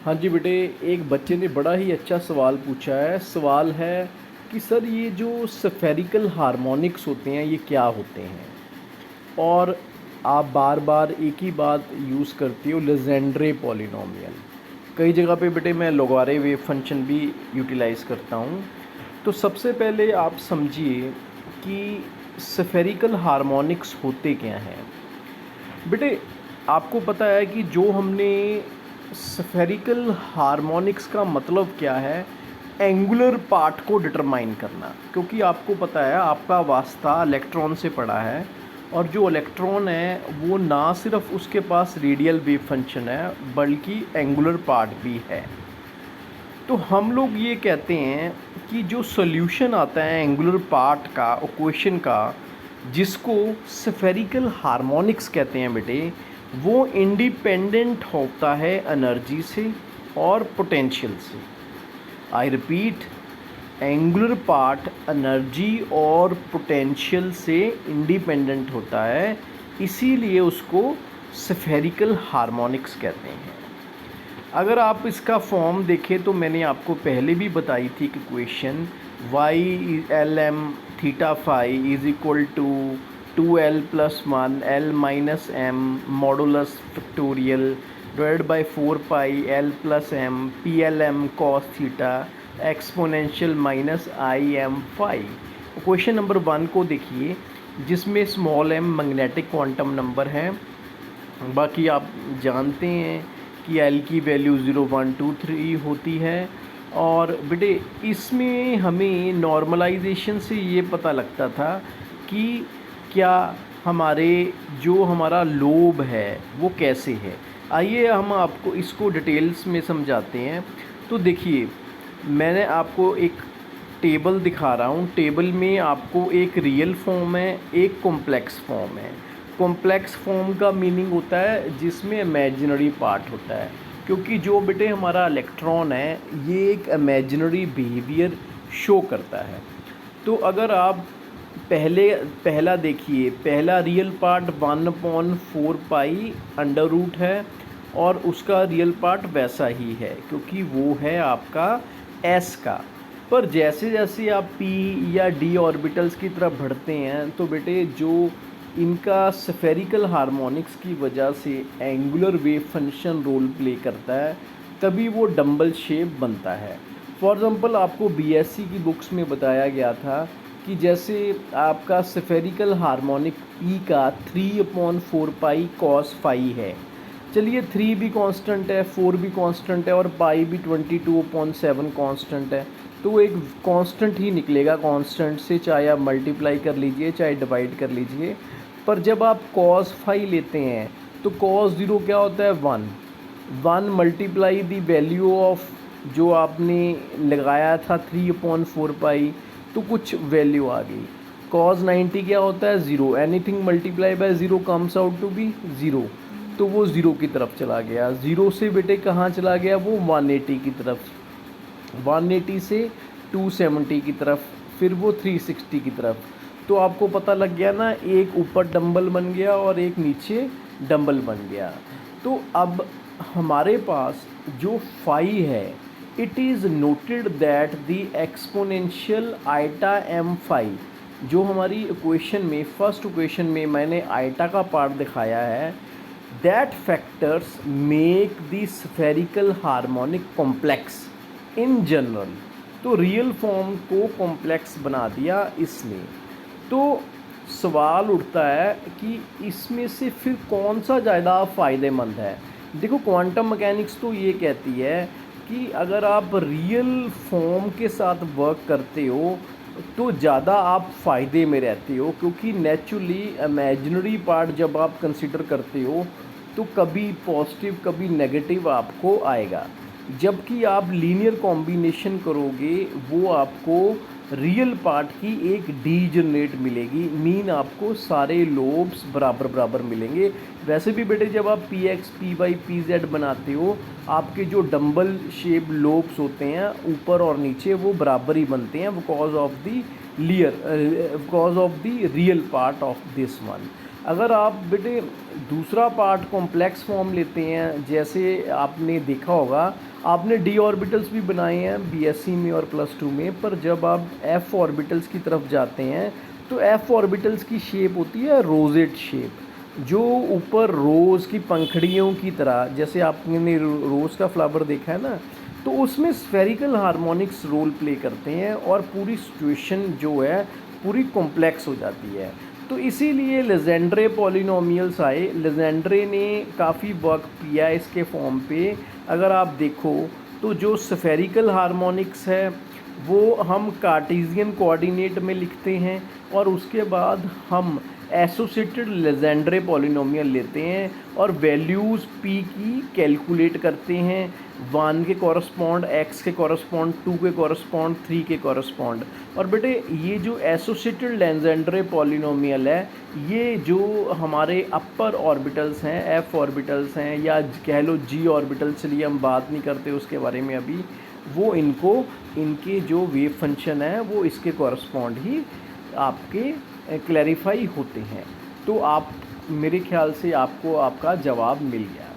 हाँ जी बेटे, एक बच्चे ने बड़ा ही अच्छा सवाल पूछा है। सवाल है कि सर ये जो स्फेरिकल हार्मोनिक्स होते हैं ये क्या होते हैं। और आप बार बार एक ही बात यूज़ करते हो, लेजेंड्रे पॉलिनोमियल। कई जगह पे बेटे मैं लोगारे वेव फंक्शन भी यूटिलाइज़ करता हूँ। तो सबसे पहले आप समझिए कि स्फेरिकल हार्मोनिक्स होते क्या हैं। बेटे आपको पता है कि जो हमने स्फेरिकल हार्मोनिक्स का मतलब क्या है, एंगुलर पार्ट को डिटरमाइन करना। क्योंकि आपको पता है आपका वास्ता इलेक्ट्रॉन से पड़ा है, और जो इलेक्ट्रॉन है वो ना सिर्फ उसके पास रेडियल वेव फंक्शन है बल्कि एंगुलर पार्ट भी है। तो हम लोग ये कहते हैं कि जो सॉल्यूशन आता है एंगुलर पार्ट का इक्वेशन का, जिसको स्फेरिकल हार्मोनिक्स कहते हैं बेटे, वो इंडिपेंडेंट होता है एनर्जी से और पोटेंशियल से। I repeat, angular part energy और पोटेंशियल से इंडिपेंडेंट होता है, इसीलिए उसको स्फेरिकल हार्मोनिक्स कहते हैं। अगर आप इसका फॉर्म देखें तो मैंने आपको पहले भी बताई थी कि equation Y L M theta phi is equal to 2l+1 l minus M modulus factorial divided by 4 pi l plus M P L M cos theta exponential minus I M phi. Question number 1 को देखिए, जिसमें small m magnetic quantum number है। बाकी आप जानते हैं कि L की वैल्यू 0 1 2 3 होती है। और बेटे इसमें हमें नॉर्मलाइजेशन से ये पता लगता था कि क्या हमारे जो हमारा लोब है वो कैसे है। आइए हम आपको इसको डिटेल्स में समझाते हैं। तो देखिए, मैंने आपको एक टेबल दिखा रहा हूँ। टेबल में आपको एक रियल फॉर्म है, एक कॉम्प्लेक्स फॉर्म है। कॉम्प्लेक्स फॉर्म का मीनिंग होता है जिसमें इमेजिनरी पार्ट होता है, क्योंकि जो बेटे हमारा इलेक्ट्रॉन है ये एक इमेजिनरी बिहेवियर शो करता है। तो अगर आप पहला देखिए, पहला real part 1/4 pi under root है, और उसका रियल पार्ट वैसा ही है क्योंकि वो है आपका एस का। पर जैसे जैसे आप पी या डी ऑर्बिटल्स की तरफ बढ़ते हैं तो बेटे जो इनका स्फेरिकल हार्मोनिक्स की वजह से angular wave function role play करता है, तभी वो डंबल शेप बनता है। फॉर एग्ज़ाम्पल आपको बीएससी की बुक्स में बताया गया था कि जैसे आपका स्फेरिकल हार्मोनिक ई का 3/4 पाई कॉस फाई है। चलिए 3 भी कांस्टेंट है, 4 भी कांस्टेंट है, और पाई भी 22/7 कांस्टेंट है। तो वो एक कांस्टेंट ही निकलेगा। कांस्टेंट से चाहे आप मल्टीप्लाई कर लीजिए चाहे डिवाइड कर लीजिए। पर जब आप कॉस फाई लेते हैं तो कॉस 0 क्या होता है, 1 मल्टीप्लाई दी वैल्यू ऑफ जो आपने लगाया था 3/4 पाई, तो कुछ वैल्यू आ गई। कॉस 90 क्या होता है, 0। Anything multiply by 0 comes out to be 0। तो वो 0 की तरफ चला गया। 0 से बेटे कहाँ चला गया, वो 180 की तरफ, 180 से 270 की तरफ, फिर वो 360 की तरफ। तो आपको पता लग गया ना, एक ऊपर डंबल बन गया और एक नीचे डंबल बन गया। तो अब हमारे पास जो फाई है, it is noted that the exponential iota M phi, जो हमारी इक्वेशन में फर्स्ट इक्वेशन में मैंने आइटा का पार्ट दिखाया है, that factors make the spherical harmonic complex in general. तो रियल फॉर्म को कॉम्प्लेक्स बना दिया इसने। तो सवाल उठता है कि इसमें से फिर कौन सा ज़्यादा फ़ायदेमंद है। देखो, क्वांटम मैकेनिक्स तो ये कहती है कि अगर आप रियल फॉर्म के साथ वर्क करते हो तो ज़्यादा आप फ़ायदे में रहते हो, क्योंकि नेचुरली इमेजिनरी पार्ट जब आप कंसिडर करते हो तो कभी पॉजिटिव कभी नेगेटिव आपको आएगा। जबकि आप लीनियर कॉम्बिनेशन करोगे वो आपको रियल पार्ट की एक डी जनरेट मिलेगी, मीन आपको सारे लोब्स बराबर बराबर मिलेंगे। वैसे भी बेटे जब आप P X P Y P Z बनाते हो, आपके जो डंबल शेप लोब्स होते हैं ऊपर और नीचे वो बराबर ही बनते हैं, because of the real part of this one. अगर आप बेटे दूसरा पार्ट कॉम्प्लेक्स फॉर्म लेते हैं, जैसे आपने देखा होगा, आपने डी ऑर्बिटल्स भी बनाए हैं बीएससी में और +2 में, पर जब आप एफ ऑर्बिटल्स की तरफ जाते हैं तो एफ ऑर्बिटल्स की शेप होती है रोजेट शेप, जो ऊपर रोज़ की पंखड़ियों की तरह, जैसे आपने रोज़ का फ्लावर देखा है ना, तो उसमें स्फेरिकल हार्मोनिक्स रोल प्ले करते हैं और पूरी सिचुएशन जो है पूरी कॉम्प्लेक्स हो जाती है। तो इसीलिए लेजेंड्रे पॉलिनोमियल्स आए। लेजेंड्रे ने काफ़ी वर्क किया इसके फॉर्म पे। अगर आप देखो तो जो स्फेरिकल हार्मोनिक्स है वो हम कार्टेशियन कोऑर्डिनेट में लिखते हैं और उसके बाद हम एसोसिएटेड लेजेंड्रे पॉलिनोमियल लेते हैं और वैल्यूज़ पी की कैलकुलेट करते हैं। 1 के कॉरस्पॉन्ड, x के कॉरस्पॉन्ड, 2 के कॉरस्पॉन्ड, 3 के कॉरस्पॉन्ड। और बेटे ये जो एसोसिएटेड लेजेंड्रे पॉलिनोमियल है, ये जो हमारे अपर ऑर्बिटल्स हैं, एफ ऑर्बिटल्स हैं, या कह लो जी ऑर्बिटल, चलिए हम बात नहीं करते उसके बारे में अभी, वो इनके जो वेव फंक्शन है वो इसके कॉरस्पॉन्ड ही आपके क्लैरिफाई होते हैं। तो आप, मेरे ख्याल से आपको आपका जवाब मिल गया।